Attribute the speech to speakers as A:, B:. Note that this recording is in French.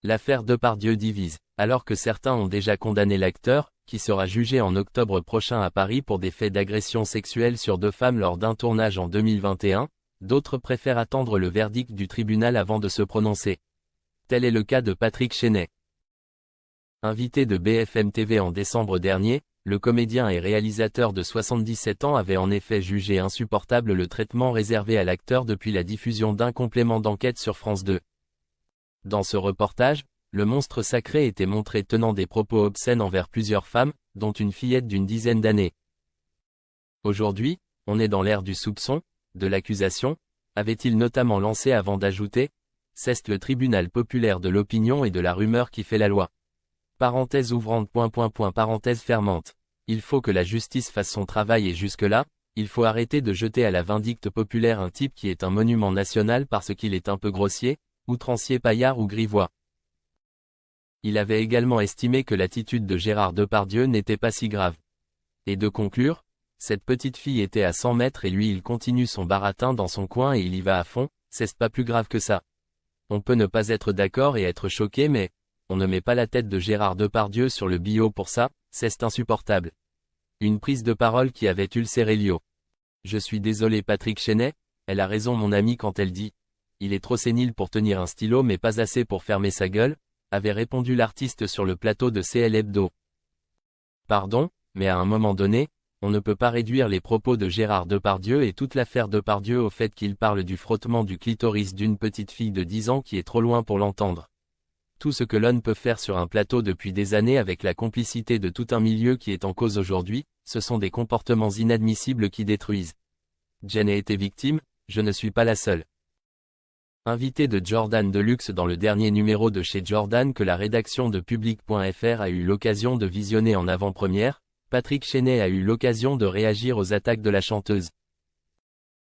A: L'affaire Depardieu divise. Alors que certains ont déjà condamné l'acteur, qui sera jugé en octobre prochain à Paris pour des faits d'agression sexuelle sur 2 femmes lors d'un tournage en 2021, d'autres préfèrent attendre le verdict du tribunal avant de se prononcer. Tel est le cas de Patrick Chenet. Invité de BFM TV en décembre dernier, le comédien et réalisateur de 77 ans avait en effet jugé insupportable le traitement réservé à l'acteur depuis la diffusion d'un complément d'enquête sur France 2. Dans ce reportage, le monstre sacré était montré tenant des propos obscènes envers plusieurs femmes, dont une fillette d'une dizaine d'années. Aujourd'hui, on est dans l'ère du soupçon, de l'accusation, avait-il notamment lancé avant d'ajouter, c'est le tribunal populaire de l'opinion et de la rumeur qui fait la loi. Parenthèse ouvrante. Parenthèse fermante. Il faut que la justice fasse son travail et jusque-là, il faut arrêter de jeter à la vindicte populaire un type qui est un monument national parce qu'il est un peu grossier, outrancier, paillard ou grivois. Il avait également estimé que l'attitude de Gérard Depardieu n'était pas si grave. Et de conclure, cette petite fille était à 100 mètres et lui il continue son baratin dans son coin et il y va à fond, c'est pas plus grave que ça. On peut ne pas être d'accord et être choqué mais, on ne met pas la tête de Gérard Depardieu sur le bio pour ça, c'est insupportable. Une prise de parole qui avait ulcéré Lio. Je suis désolé Patrick Chenet, elle a raison mon ami quand elle dit, il est trop sénile pour tenir un stylo mais pas assez pour fermer sa gueule, avait répondu l'artiste sur le plateau de CL Hebdo. Pardon, mais à un moment donné, on ne peut pas réduire les propos de Gérard Depardieu et toute l'affaire Depardieu au fait qu'il parle du frottement du clitoris d'une petite fille de 10 ans qui est trop loin pour l'entendre. Tout ce que l'on peut faire sur un plateau depuis des années avec la complicité de tout un milieu qui est en cause aujourd'hui, ce sont des comportements inadmissibles qui détruisent. Jen a été victime, je ne suis pas la seule. Invité de Jordan Deluxe dans le dernier numéro de chez Jordan que la rédaction de Public.fr a eu l'occasion de visionner en avant-première, Patrick Chenet a eu l'occasion de réagir aux attaques de la chanteuse.